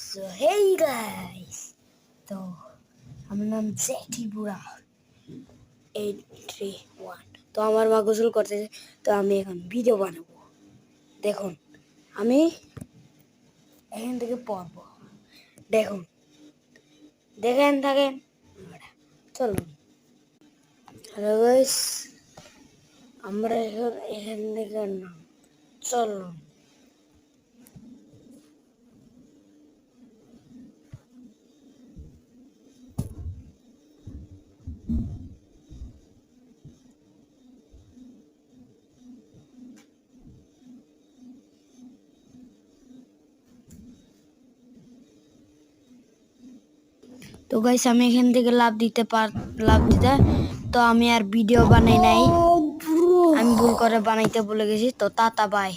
So hey guys, তো আমার নাম জ্যাকি বুড়া 831। তো আমার মা গোসল করতেছে, তো আমি এখন ভিডিও বানাবো। দেখুন আমি এখান থেকে পড়বো, দেখুন দেখেন থাকেন। চলুন। হ্যালো গাইস, আমরা এখান থেকে নাম চলুন। তো গাইস আমি এখান থেকে লাভ দিতে তো আমি আর ভিডিও বানাই নাই, আমি ভুল করে বানাইতে ভুলে গেছি। তো টাটা বাই।